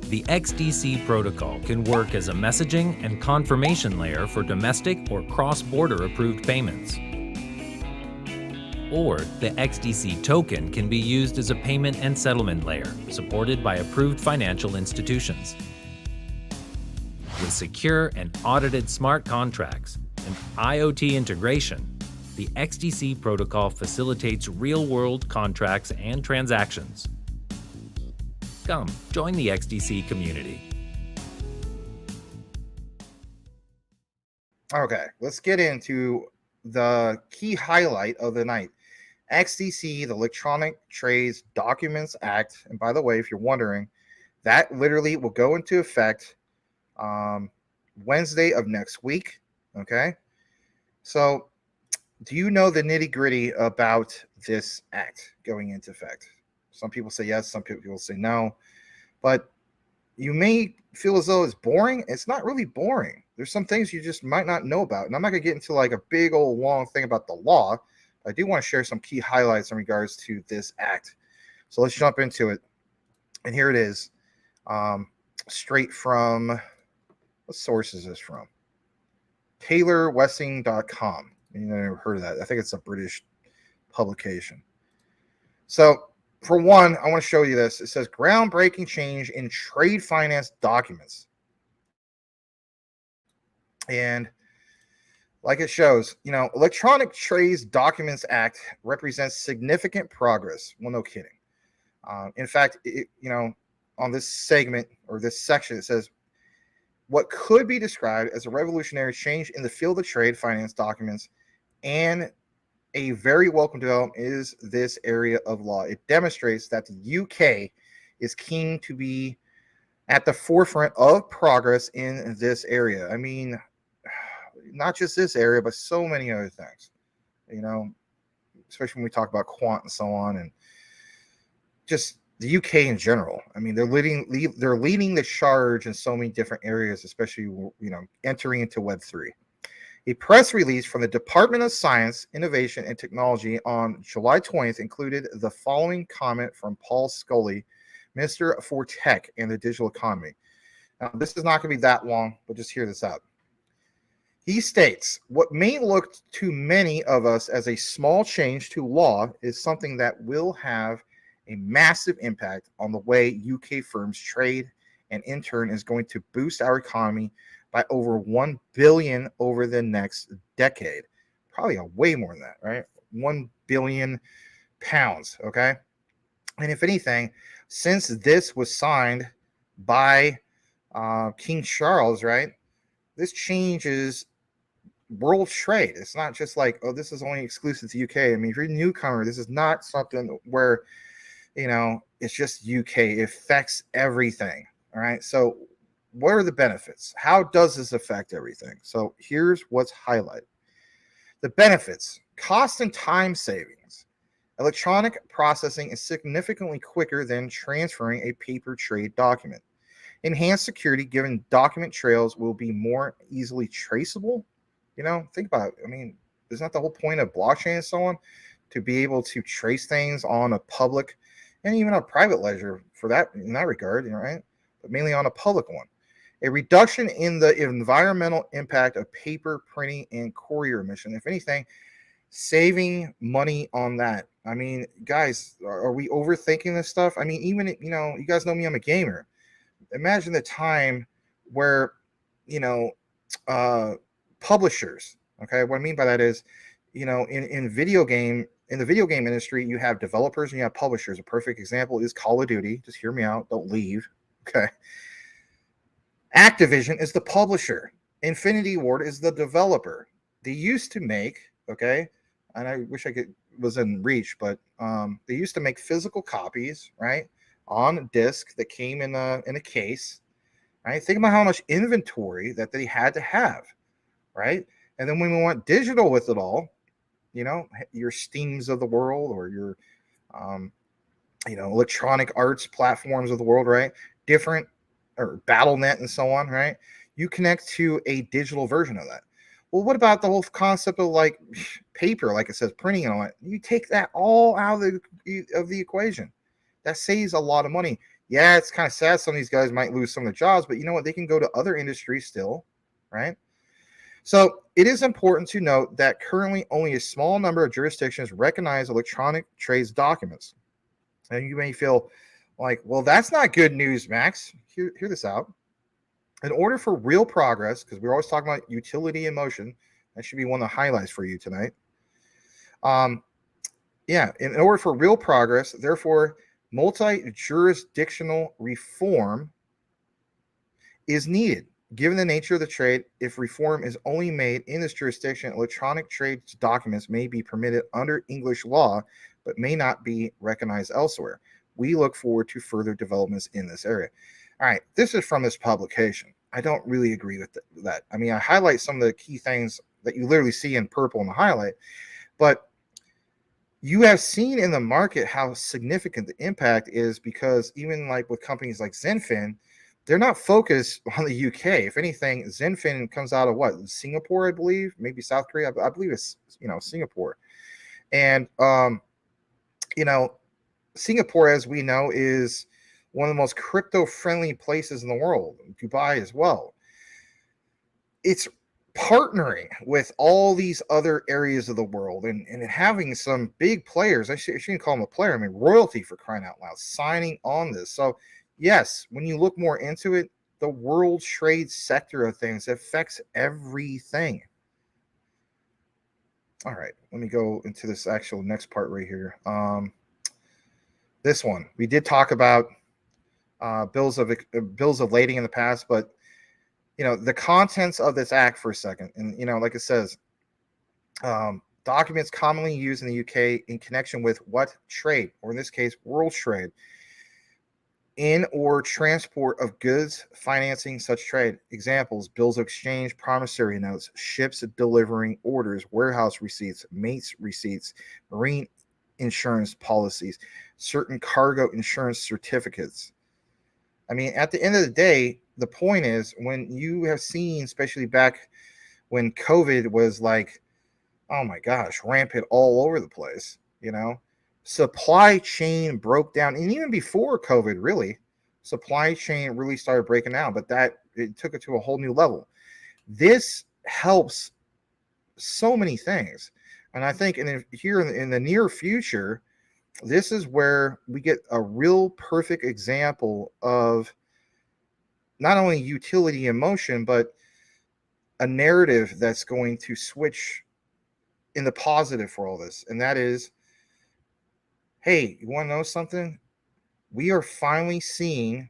The XDC protocol can work as a messaging and confirmation layer for domestic or cross-border approved payments. Or the XDC token can be used as a payment and settlement layer, supported by approved financial institutions. With secure and audited smart contracts and IoT integration, the XDC protocol facilitates real-world contracts and transactions. Come, join the XDC community. Okay, let's get into the key highlight of the night. XDC, the Electronic Trades Documents Act. And by the way, if you're wondering, that literally will go into effect Wednesday of next week. Okay, so do you know the nitty-gritty about this act going into effect? Some people say yes, some people say no, but you may feel as though it's boring. It's not really boring. There's some things you just might not know about, and I'm not going to get into like a big old long thing about the law. I do want to share some key highlights in regards to this act. So let's jump into it. And here it is, straight from, what source is this from? TaylorWesting.com. You never heard of that. I think it's a British publication. So for one, I want to show you this. It says groundbreaking change in trade finance documents. And like it shows, Electronic Trades Documents Act represents significant progress. Well, no kidding. In fact, on this segment or this section, it says what could be described as a revolutionary change in the field of trade finance documents, and a very welcome development is this area of law. It demonstrates that the UK is keen to be at the forefront of progress in this area. I mean, not just this area, but so many other things, especially when we talk about quant and so on, and just the UK in general. I mean, they're leading the charge in so many different areas, especially, entering into Web3. A press release from the Department of Science, Innovation, and Technology on July 20th included the following comment from Paul Scully, Minister for Tech and the Digital Economy. Now, this is not going to be that long, but just hear this out. He states, what may look to many of us as a small change to law is something that will have a massive impact on the way UK firms trade, and in turn is going to boost our economy by over 1 billion over the next decade. Probably way more than that, right? 1 billion pounds, okay? And if anything, since this was signed by King Charles, right, this changes world trade. It's not just like, oh, this is only exclusive to UK. I mean, if you're a newcomer, this is not something where, it's just UK. It affects everything, all right? So what are the benefits? How does this affect everything? So here's what's highlighted. The benefits: cost and time savings. Electronic processing is significantly quicker than transferring a paper trade document. Enhanced security, given document trails will be more easily traceable. Think about it. I mean, isn't that the whole point of blockchain and so on? To be able to trace things on a public and even a private ledger for that, in that regard, right? But mainly on a public one. A reduction in the environmental impact of paper printing and courier emission. If anything, saving money on that. I mean, guys, are we overthinking this stuff? I mean, even, you guys know me, I'm a gamer. Imagine the time where, publishers, okay? What I mean by that is, in the video game industry, you have developers and you have publishers. A perfect example is Call of Duty. Just hear me out. Don't leave. Okay. Activision is the publisher. Infinity Ward is the developer. They used to make, okay, and I wish was in reach, but they used to make physical copies, right, on a disc that came in a case, right? Think about how much inventory that they had to have, right? And then when we went digital with it all, your Steams of the world, or your electronic arts platforms of the world, right? Different, or BattleNet and so on, right? You connect to a digital version of that. Well, what about the whole concept of like paper, like it says printing and all that? You take that all out of the equation. That saves a lot of money. Yeah, it's kind of sad some of these guys might lose some of their jobs, but you know what? They can go to other industries still, right? So it is important to note that currently only a small number of jurisdictions recognize electronic trades documents. And you may feel like, well, that's not good news, Max. Hear this out. In order for real progress, because we're always talking about utility in motion, that should be one of the highlights for you tonight. In order for real progress, therefore, multi-jurisdictional reform is needed. Given the nature of the trade, if reform is only made in this jurisdiction, electronic trade documents may be permitted under English law, but may not be recognized elsewhere. We look forward to further developments in this area. All right, this is from this publication. I don't really agree with that. I mean, I highlight some of the key things that you literally see in purple in the highlight, but you have seen in the market how significant the impact is, because even like with companies like Zenfin, they're not focused on the UK. If anything, Zenfin comes out of what? Singapore, I believe, maybe South Korea. I believe it's Singapore. And Singapore, as we know, is one of the most crypto-friendly places in the world. Dubai as well. It's partnering with all these other areas of the world and having some big players. I shouldn't call them a player. I mean, royalty, for crying out loud, signing on this. So yes, when you look more into it, the world trade sector of things affects everything. All right, let me go into this actual next part right here. This one, we did talk about bills of lading in the past, but the contents of this act for a second. And like it says, documents commonly used in the UK in connection with what trade, or in this case, world trade, in or transport of goods, financing such trade. Examples: bills of exchange, promissory notes, ships delivering orders, warehouse receipts, mates receipts, marine insurance policies, certain cargo insurance certificates. I mean, at the end of the day, the point is, when you have seen, especially back when COVID was like, oh my gosh, rampant all over the place, supply chain broke down. And even before COVID, really, supply chain really started breaking down, but it took it to a whole new level. This helps so many things. And I think here in the near future, this is where we get a real perfect example of not only utility in motion, but a narrative that's going to switch in the positive for all this. And that is, hey, you want to know something? We are finally seeing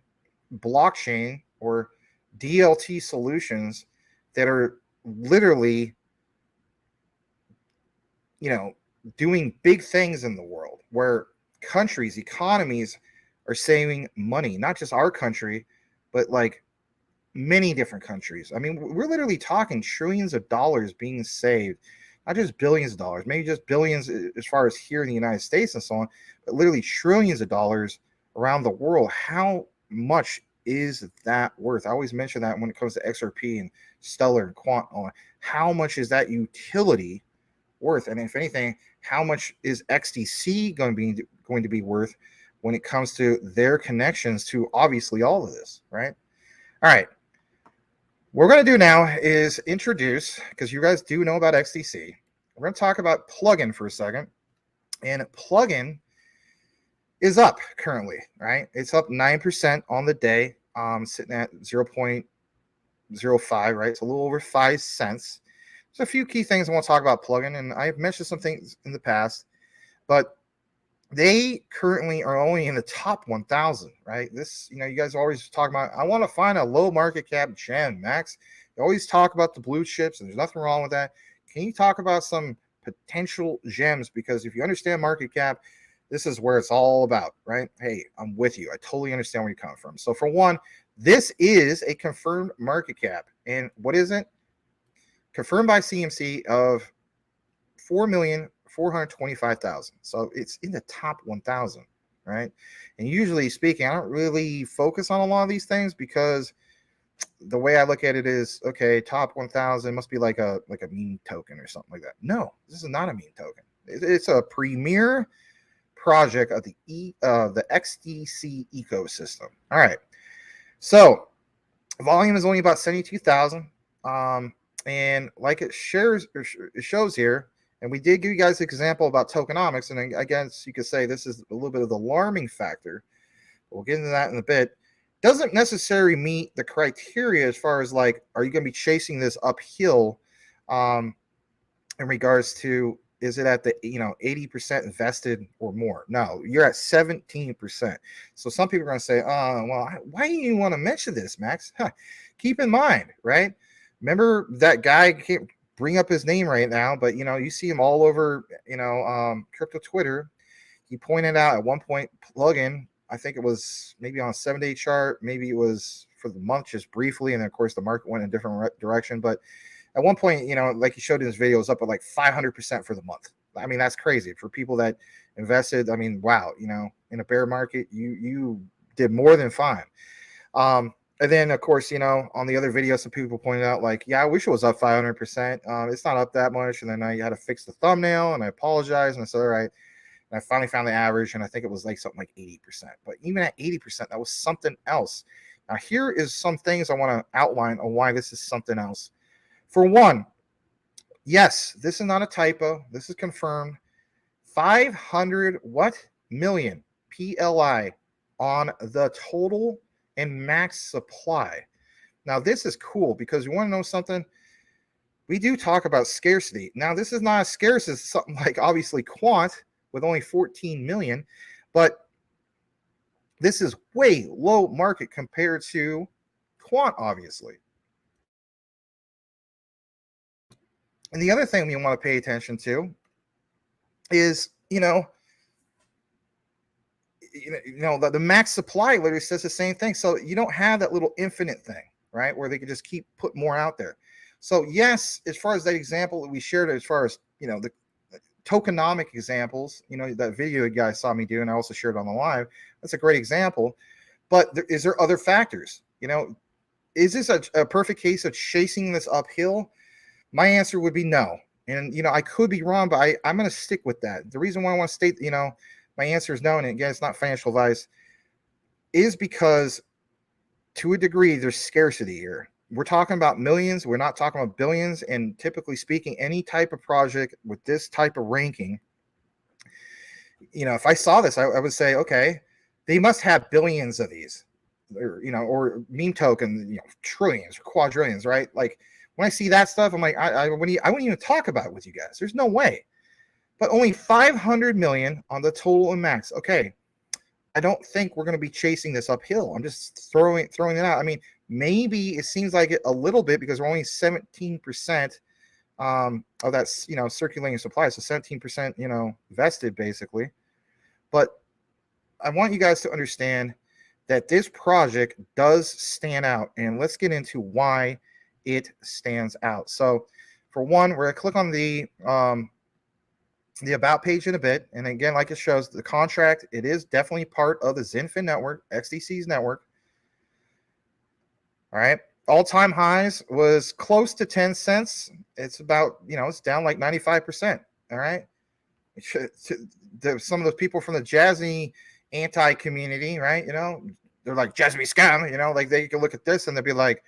blockchain or DLT solutions that are literally, doing big things in the world, where countries, economies are saving money, not just our country, but like many different countries. I mean, we're literally talking trillions of dollars being saved, not just billions of dollars, maybe just billions as far as here in the United States and so on, but literally trillions of dollars around the world. How much is that worth? I always mention that when it comes to XRP and Stellar and Quant on how much is that utility worth, and if anything, how much is XDC going to be worth when it comes to their connections to obviously all of this, right? All right. What we're going to do now is introduce, because you guys do know about XDC, we're going to talk about plugin for a second. And plugin is up currently, right? It's up 9% on the day, sitting at 0.05, right? It's a little over 5 cents. There's a few key things I want to talk about plugin, and I've mentioned some things in the past, but they currently are only in the top 1,000, right? This, you guys always talk about, I want to find a low market cap gem, Max. You always talk about the blue chips, and there's nothing wrong with that. Can you talk about some potential gems? Because if you understand market cap, this is where it's all about, right? Hey, I'm with you. I totally understand where you're coming from. So for one, this is a confirmed market cap. And what is it? Confirmed by CMC of 4,425,000. So it's in the top 1,000, right? And usually speaking, I don't really focus on a lot of these things, because the way I look at it is, okay, top 1,000 must be like a meme token or something like that. No, this is not a meme token. It's a premier project of the XDC ecosystem. All right. So volume is only about 72,000. And like it shows here, and we did give you guys an example about tokenomics, and I guess you could say this is a little bit of the alarming factor. We'll get into that in a bit. Doesn't necessarily meet the criteria as far as like, are you going to be chasing this uphill in regards to, is it at the 80% invested or more? No, you're at 17%. So some people are going to say, well, why do you want to mention this, Max? Keep in mind, right? Remember that guy, can't bring up his name right now, but you see him all over crypto Twitter. He pointed out at one point, plugin, I think it was maybe on a 7-day chart, maybe it was for the month just briefly, and then of course the market went in a different direction. But at one point, like he showed in his video, it was up at like 500% for the month. I mean, that's crazy for people that invested. I mean, wow, in a bear market, you did more than fine. And then, of course, on the other video, some people pointed out, like, yeah, I wish it was up 500%. It's not up that much. And then I had to fix the thumbnail, and I apologized. And I said, all right. And I finally found the average, and I think it was like something like 80%. But even at 80%, that was something else. Now, here is some things I want to outline on why this is something else. For one, yes, this is not a typo. This is confirmed. 500 million PLI on the total and max supply. Now, this is cool because you want to know something? We do talk about scarcity. Now, this is not as scarce as something like obviously Quant with only 14 million, but this is way low market compared to Quant, obviously. And the other thing we want to pay attention to is, the max supply literally says the same thing. So you don't have that little infinite thing, right, where they could just keep put more out there. So yes, as far as that example that we shared, as far as the tokenomic examples, that video you guys saw me do, and I also shared on the live. That's a great example. But is there other factors? Is this a perfect case of chasing this uphill? My answer would be no. And I could be wrong, but I'm going to stick with that. The reason why I want to state, my answer is no, and again, it's not financial advice, is because to a degree, there's scarcity here. We're talking about millions. We're not talking about billions. And typically speaking, any type of project with this type of ranking, if I saw this, I would say, okay, they must have billions of these, or meme token, trillions or quadrillions, right? Like when I see that stuff, I'm like, I wouldn't even talk about it with you guys. There's no way. But only 500 million on the total and max. Okay, I don't think we're going to be chasing this uphill. I'm just throwing it out. I mean, maybe it seems like it a little bit because we're only 17% of that, circulating supply. So 17%, vested basically. But I want you guys to understand that this project does stand out, and let's get into why it stands out. So for one, we're going to click on the about page in a bit. And again, like it shows, the contract, it is definitely part of the Xinfin network, Xdc'S network. All right. All-time highs was close to 10 cents. It's about, it's down like 95%. All right. Some of those people from the JASMY anti-community, right? They're like, JASMY scam, like they can look at this and they'll be like,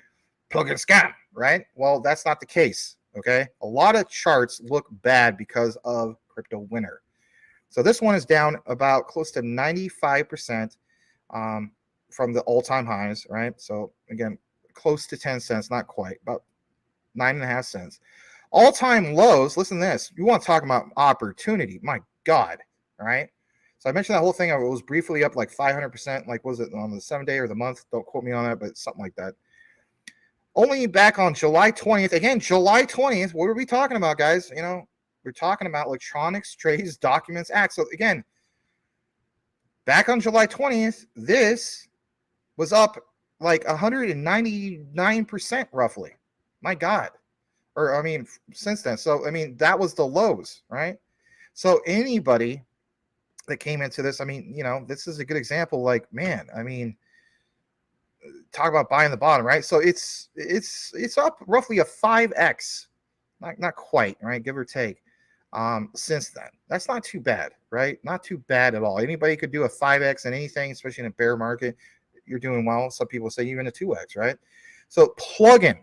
plug-in scam, right? Well, that's not the case. Okay. A lot of charts look bad because of crypto winter. So this one is down about close to 95% from the all-time highs, right? So again, close to 10 cents, not quite, about 9.5 cents. All-time lows, listen to this. You want to talk about opportunity. My God, all right? So I mentioned that whole thing. It was briefly up like 500%. Like, was it on the 7-day or the month? Don't quote me on that, but something like that. Only back on July 20th. Again, July 20th. What are we talking about, guys? We're talking about Electronics Trades Documents Act. So again, back on July 20th, this was up like 199% roughly. My God. Or, I mean, since then. So, I mean, that was the lows, right? So anybody that came into this, I mean, this is a good example. Like, man, I mean, talk about buying the bottom, right? So it's up roughly a 5x, not quite, right? Give or take. since then. That's not too bad, right? Not too bad at all. Anybody could do a 5x in anything, especially in a bear market. You're doing well. Some people say even a 2x, right? So plugin,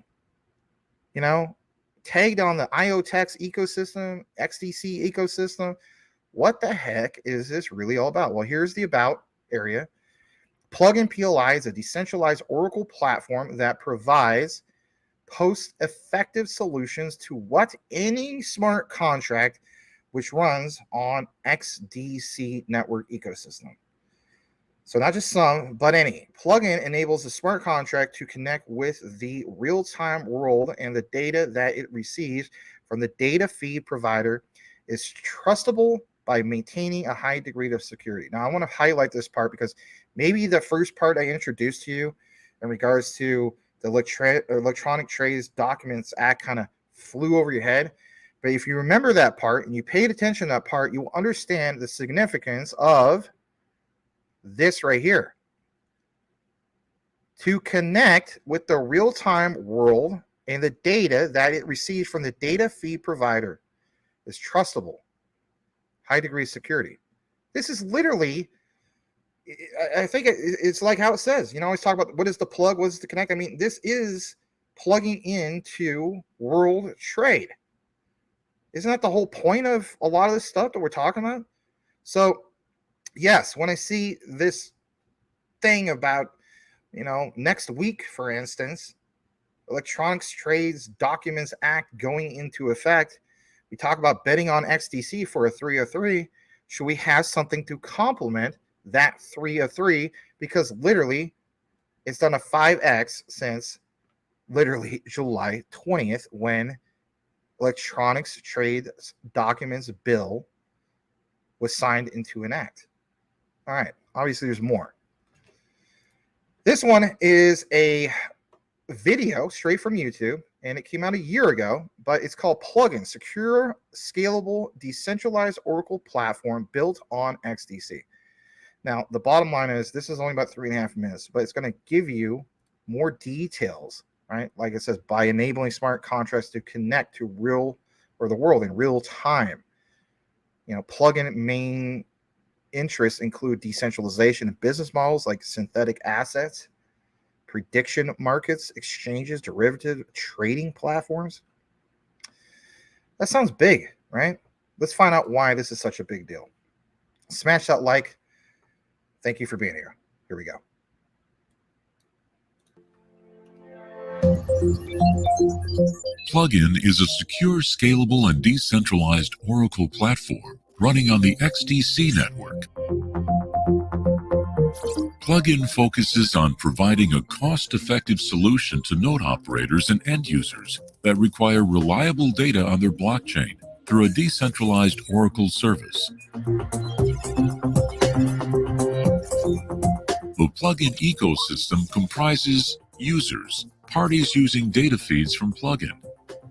tagged on the IOTEX ecosystem, XDC ecosystem. What the heck is this really all about? Well, here's the about area. Plugin PLI is a decentralized Oracle platform that provides post-effective solutions to any smart contract which runs on XDC network ecosystem. So not just some, but any. Plugin enables the smart contract to connect with the real-time world, and the data that it receives from the data feed provider is trustable by maintaining a high degree of security. Now, I want to highlight this part because maybe the first part I introduced to you in regards to the Electronic Trades Documents Act kind of flew over your head. But if you remember that part and you paid attention to that part, you will understand the significance of this right here. To connect with the real-time world and the data that it receives from the data feed provider is trustable. High degree of security. This is literally, I think it's like how it says, always talk about what is the plug, what is the connect. I mean, this is plugging into world trade. Isn't that the whole point of a lot of this stuff that we're talking about? So, yes, when I see this thing about, next week, for instance, Electronics Trades Documents Act going into effect, we talk about betting on XDC for a 303. Should we have something to complement that 303? Because literally, it's done a 5x since literally July 20th when Electronics Trades Documents Bill was signed into an act. All right, obviously there's more. This one is a video straight from YouTube, and it came out a year ago, but it's called Plugin, Secure, Scalable, Decentralized Oracle Platform Built on XDC. Now, the bottom line is this is only about 3.5 minutes, but it's going to give you more details, right? Like it says, by enabling smart contracts to connect to the world in real time. Plugin main interests include decentralization of business models like synthetic assets, prediction markets, exchanges, derivative trading platforms. That sounds big, right? Let's find out why this is such a big deal. Smash that like. Thank you for being here. Here we go. Plugin is a secure, scalable, and decentralized Oracle platform running on the XDC network. Plugin focuses on providing a cost-effective solution to node operators and end users that require reliable data on their blockchain through a decentralized Oracle service. The plugin ecosystem comprises users, parties using data feeds from plugin,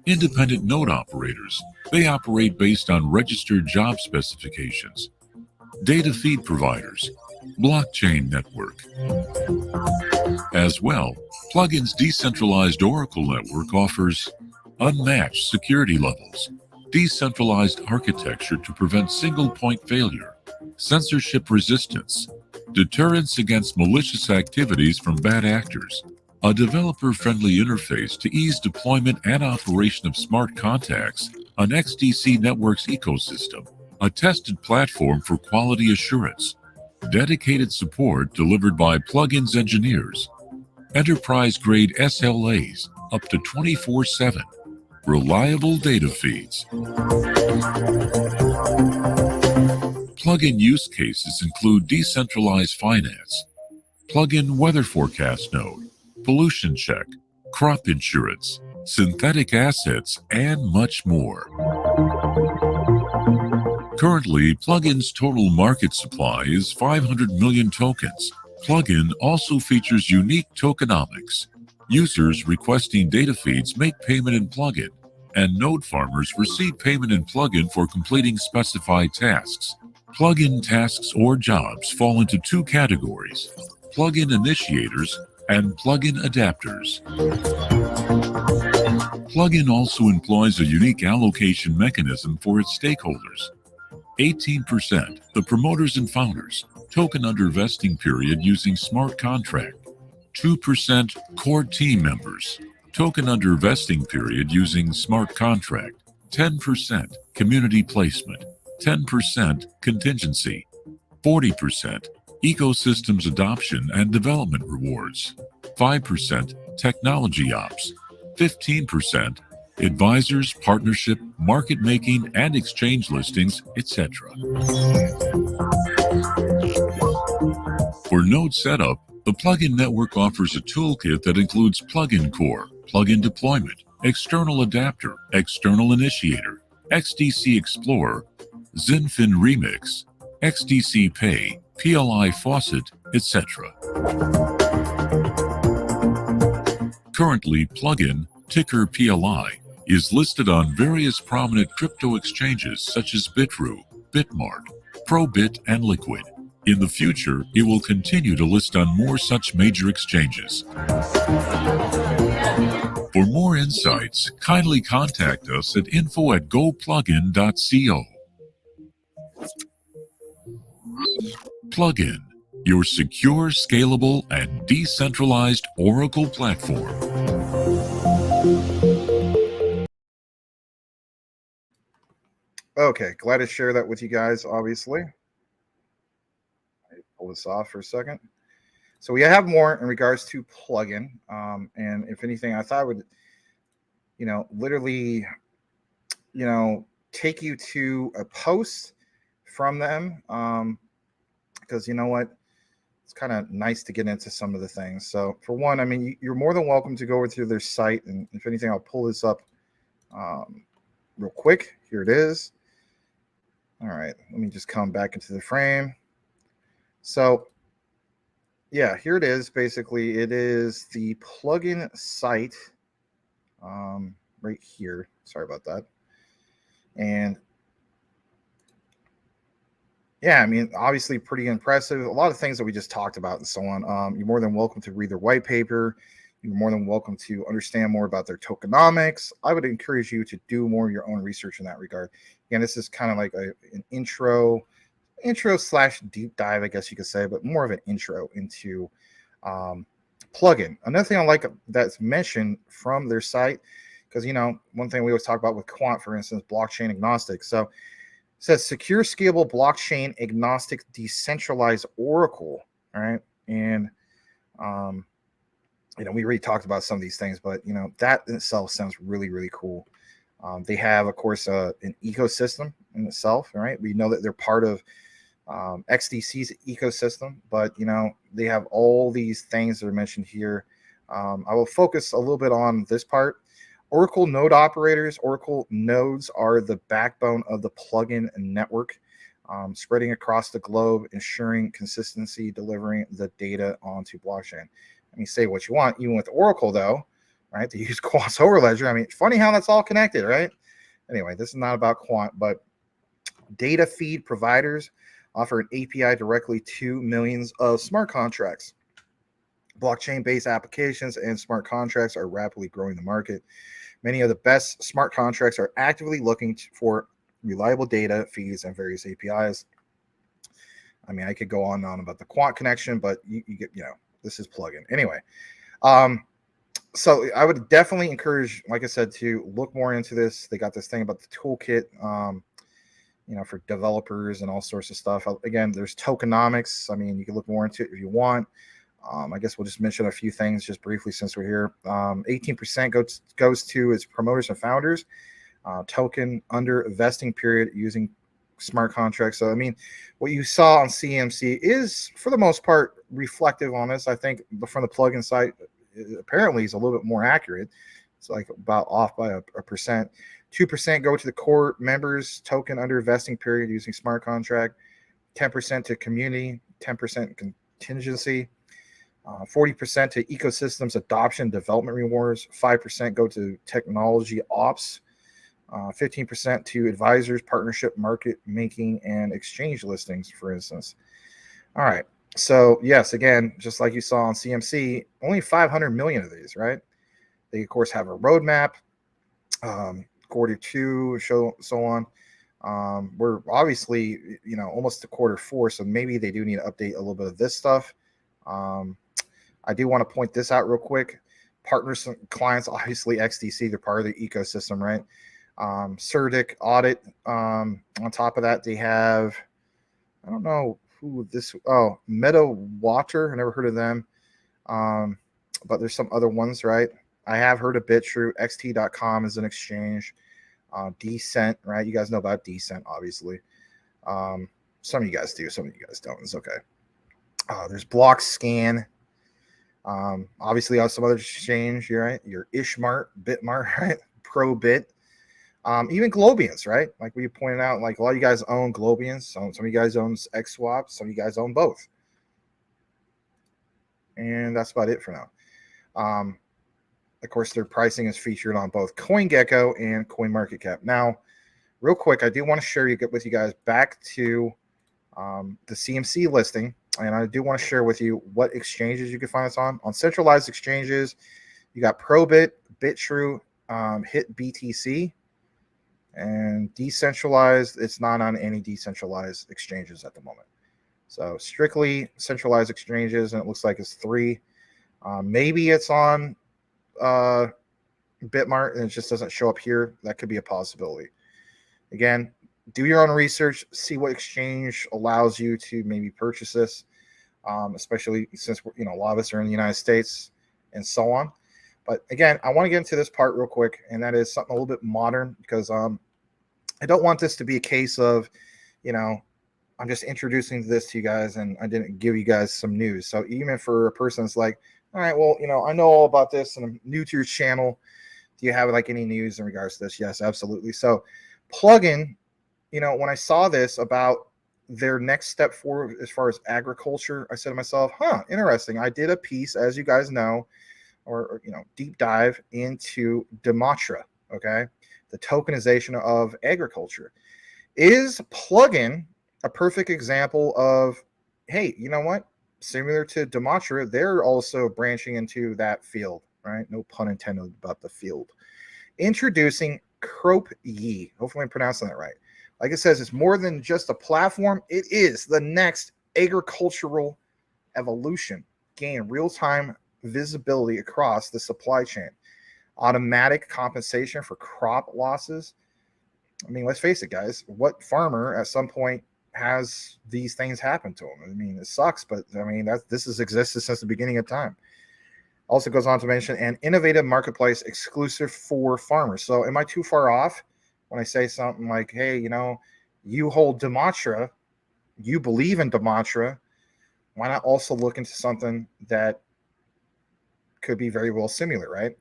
independent node operators. They operate based on registered job specifications, data feed providers, blockchain network. As well, Plugin's decentralized Oracle network offers unmatched security levels, decentralized architecture to prevent single-point failure, censorship resistance, deterrence against malicious activities from bad actors, a developer-friendly interface to ease deployment and operation of smart contacts on XDC Network's ecosystem, a tested platform for quality assurance, dedicated support delivered by Plugin's engineers, enterprise-grade SLAs up to 24/7, reliable data feeds. Plugin use cases include decentralized finance, plugin weather forecast node, pollution check, crop insurance, synthetic assets, and much more. Currently, Plugin's total market supply is 500 million tokens. Plugin also features unique tokenomics. Users requesting data feeds make payment in Plugin, and node farmers receive payment in Plugin for completing specified tasks. Plugin tasks or jobs fall into two categories: plugin initiators and plugin adapters. Plugin also employs a unique allocation mechanism for its stakeholders. 18%, the promoters and founders, token under vesting period using smart contract. 2%, core team members, token under vesting period using smart contract. 10%, community placement. 10%, contingency. 40%, ecosystems adoption and development rewards. 5%, technology ops. 15%, advisors, partnership, market making, and exchange listings, etc. For node setup, the plugin network offers a toolkit that includes plugin core, plugin deployment, external adapter, external initiator, XDC Explorer, Zinfin Remix, XDC Pay, PLI Faucet, etc. Currently, plugin, ticker PLI, is listed on various prominent crypto exchanges such as Bitrue, Bitmart, Probit, and Liquid. In the future, it will continue to list on more such major exchanges. For more insights, kindly contact us at info@goplugin.co. Plugin, your secure, scalable, and decentralized Oracle platform. Okay, glad to share that with you guys, obviously. Pull this off for a second. So we have more in regards to plugin. And if anything, I thought I would, literally, take you to a post from them. Because you know what? It's kind of nice to get into some of the things. So for one, I mean, you're more than welcome to go over to their site. And if anything, I'll pull this up real quick. Here it is. All right, let me just come back into the frame. So yeah, here it is. Basically, it is the plugin site right here. Sorry about that. And yeah, I mean, obviously pretty impressive. A lot of things that we just talked about and so on. You're more than welcome to read their white paper. You're more than welcome to understand more about their tokenomics. I would encourage you to do more of your own research in that regard. Again, this is kind of like an intro slash deep dive, I guess you could say, but more of an intro into plugin. Another thing I like that's mentioned from their site, because, one thing we always talk about with Quant, for instance, blockchain agnostic. So it says secure, scalable, blockchain agnostic, decentralized Oracle. All right. And, we already talked about some of these things, but, that in itself sounds really, really cool. They have, of course, an ecosystem in itself. All right. We know that they're part of Xdc'S ecosystem, but they have all these things that are mentioned here. I will focus a little bit on this part. Oracle node operators. Oracle nodes are the backbone of the plugin network, spreading across the globe, ensuring consistency, delivering the data onto blockchain. I mean, say what you want, even with Oracle though, right? To use Quant's overledger. I mean, funny how that's all connected, right? Anyway, this is not about Quant, but data feed providers offer an API directly to millions of smart contracts. Blockchain-based applications and smart contracts are rapidly growing the market. Many of the best smart contracts are actively looking for reliable data feeds and various APIs. I mean, I could go on and on about the Quant connection, but you get, this is plugin. Anyway, so I would definitely encourage, like I said, to look more into this. They got this thing about the toolkit, for developers and all sorts of stuff. Again, there's tokenomics. I mean, you can look more into it if you want. I guess we'll just mention a few things just briefly since we're here. 18% goes to its promoters and founders. Token under vesting period using smart contracts. So, I mean, what you saw on CMC is, for the most part, reflective on this. I think from the plugin site, apparently is a little bit more accurate. It's like about off by a percent. 2% go to the core members, token under vesting period using smart contract. 10% to community, 10% contingency. 40% to ecosystems adoption development rewards. 5% go to technology ops. 15% to advisors, partnership, market making, and exchange listings, for instance. All right. So yes, again, just like you saw on CMC, only 500 million of these, right? They of course have a roadmap. quarter two, so on. We're obviously, almost to quarter four, so maybe they do need to update a little bit of this stuff. I do want to point this out real quick. Partners and clients, obviously XDC, they're part of the ecosystem, right? Certic Audit. On top of that, they have, I don't know who this, Meta Water. I never heard of them. But there's some other ones, right? I have heard of BitTrue. Xt.com is an exchange. Decent, right? You guys know about Decent, obviously. Some of you guys do, some of you guys don't. It's okay. There's BlockScan. Obviously, on some other exchange, right? Your Ishmart, Bitmart, right? Probit. Even Globians, right? Like we pointed out, like a lot of you guys own Globians. Some of you guys own XSwap. Some of you guys own both. And that's about it for now. Of course, their pricing is featured on both CoinGecko and CoinMarketCap. Now, real quick, I do want to share with you guys back to the CMC listing. And I do want to share with you what exchanges you can find this on. On centralized exchanges, you got Probit, BitTrue, Hit BTC, and decentralized. It's not on any decentralized exchanges at the moment. So strictly centralized exchanges, and it looks like it's 3. Maybe it's on Bitmart and it just doesn't show up here. That could be a possibility. Again, do your own research, see what exchange allows you to maybe purchase this, especially since a lot of us are in the United States and so on. But again, I want to get into this part real quick, and that is something a little bit modern, because I don't want this to be a case of, I'm just introducing this to you guys and I didn't give you guys some news. So even for a person that's like, all right, well, I know all about this and I'm new to your channel, do you have like any news in regards to this? Yes, absolutely. So Plugin, when I saw this about their next step forward as far as agriculture, I said to myself, interesting. I did a piece, as you guys know, or deep dive into Dematra, okay? The tokenization of agriculture. Is Plugin a perfect example of, hey, you know what? Similar to Dematra, they're also branching into that field, right? No pun intended about the field. Introducing CropYi. Hopefully I'm pronouncing that right. Like it says, it's more than just a platform. It is the next agricultural evolution. Gain real-time visibility across the supply chain. Automatic compensation for crop losses. I mean, let's face it, guys. What farmer at some point has these things happen to them? I mean, it sucks, but I mean, this has existed since the beginning of time. Also goes on to mention an innovative marketplace exclusive for farmers. So am I too far off when I say something like, hey, you hold Dematra, you believe in Dematra, why not also look into something that could be very well similar, right?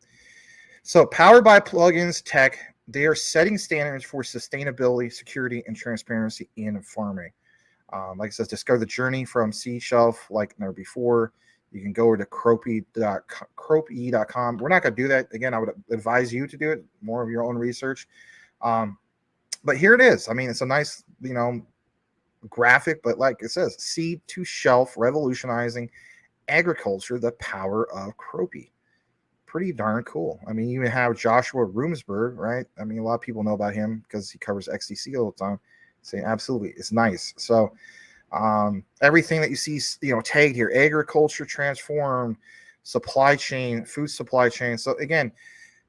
So powered by Plugins Tech, they are setting standards for sustainability, security, and transparency in farming. Like it says, discover the journey from seed shelf like never before. You can go over to cropyi.com. We're not going to do that. Again, I would advise you to do it, more of your own research. But here it is. I mean, it's a nice, graphic, but like it says, seed to shelf, revolutionizing agriculture, the power of CropYi. Pretty darn cool. I mean, you even have Joshua Roomsberg, right? I mean, a lot of people know about him because he covers XDC all the time. Saying absolutely, it's nice. So everything that you see, tagged here: agriculture transformed, supply chain, food supply chain. So again,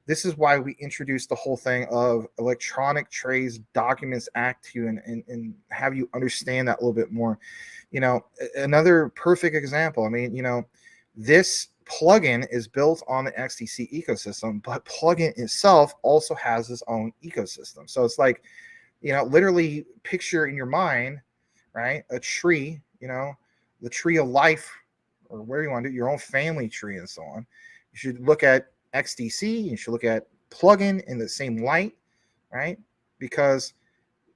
this is why we introduced the whole thing of electronic trades documents act to you and have you understand that a little bit more. Another perfect example. I mean, this plugin is built on the XDC ecosystem, but plugin itself also has its own ecosystem. So it's like, literally picture in your mind, right, a tree, the tree of life, or where you want to do your own family tree and so on. You should look at XDC, you should look at plugin in the same light, right? Because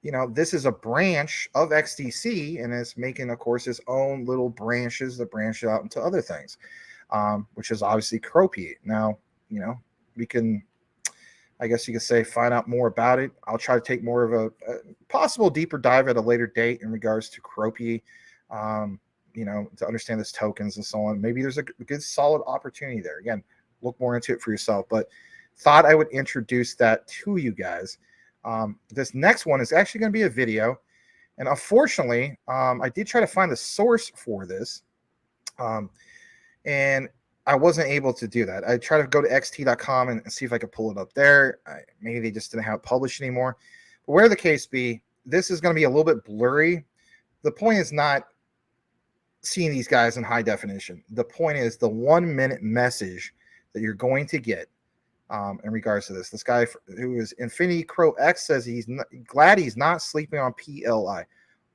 this is a branch of XDC, and it's making, of course, its own little branches that branch out into other things, which is obviously CropYi. Now, we can, I guess you could say, find out more about it. I'll try to take more of a possible deeper dive at a later date in regards to CropYi, to understand this tokens and so on. Maybe there's a good solid opportunity there. Again, look more into it for yourself. But thought I would introduce that to you guys. This next one is actually going to be a video. And unfortunately, I did try to find the source for this. And I wasn't able to do that. I tried to go to Xdc'S.com and see if I could pull it up there. Maybe they just didn't have it published anymore. But whatever the case be, this is going to be a little bit blurry. The point is not seeing these guys in high definition. The point is the 1 minute message that you're going to get in regards to this. This guy who is Infinity Crow X says he's glad he's not sleeping on PLI.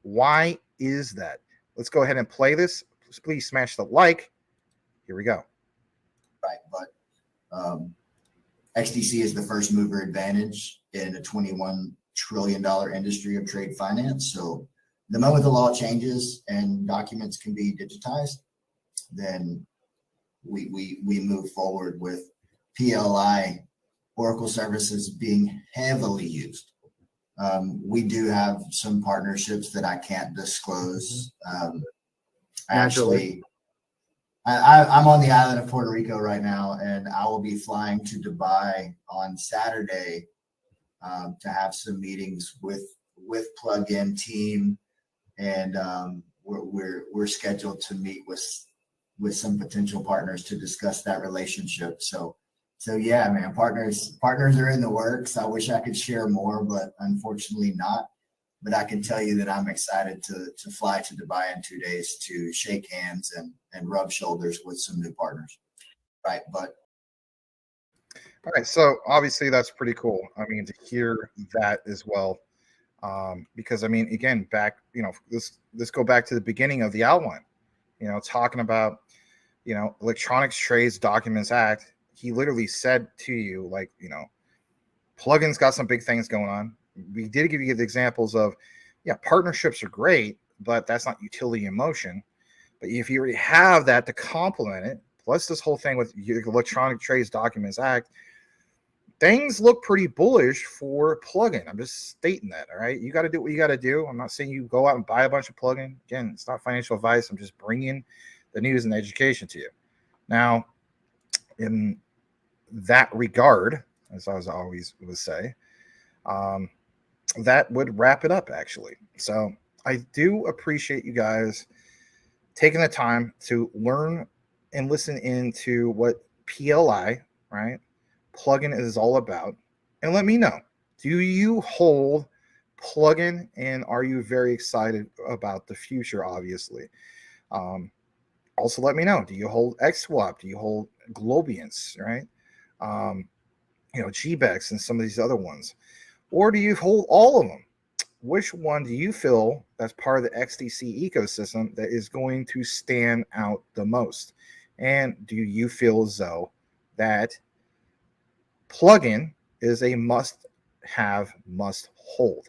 Why is that? Let's go ahead and play this. Please smash the like. Here we go. Right, but XDC is the first mover advantage in a $21 trillion industry of trade finance. So the moment the law changes and documents can be digitized, then we move forward with PLI Oracle services being heavily used. We do have some partnerships that I can't disclose. Actually, I'm on the island of Puerto Rico right now, and I will be flying to Dubai on Saturday to have some meetings with Plugin team, and we're scheduled to meet with some potential partners to discuss that relationship. So yeah, man, partners are in the works. I wish I could share more, but unfortunately not. But I can tell you that I'm excited to fly to Dubai in 2 days to shake hands and rub shoulders with some new partners. Right. But all right. So obviously that's pretty cool. I mean, to hear that as well. Because I mean, again, let's go back to the beginning of the outline, talking about, Electronics Trades Documents Act. He literally said to you, like, Plugin's got some big things going on. We did give you the examples of, partnerships are great, but that's not utility in motion. But if you already have that to complement it, plus this whole thing with the Electronic Trades Documents Act, things look pretty bullish for Plugin. I'm just stating that, all right? You got to do what you got to do. I'm not saying you go out and buy a bunch of Plugin. Again, it's not financial advice. I'm just bringing the news and education to you. Now, in that regard, as I always would say, that would wrap it up, actually. So I do appreciate you guys taking the time to learn and listen into what PLI, right, Plugin is all about. And let me know, do you hold Plugin, and are you very excited about the future, obviously? Also, let me know, do you hold XSwap? Do you hold Globiance, right? GBEX and some of these other ones? Or do you hold all of them? Which one do you feel that's part of the XDC ecosystem that is going to stand out the most? And do you feel as though that Plugin is a must-have, must-hold?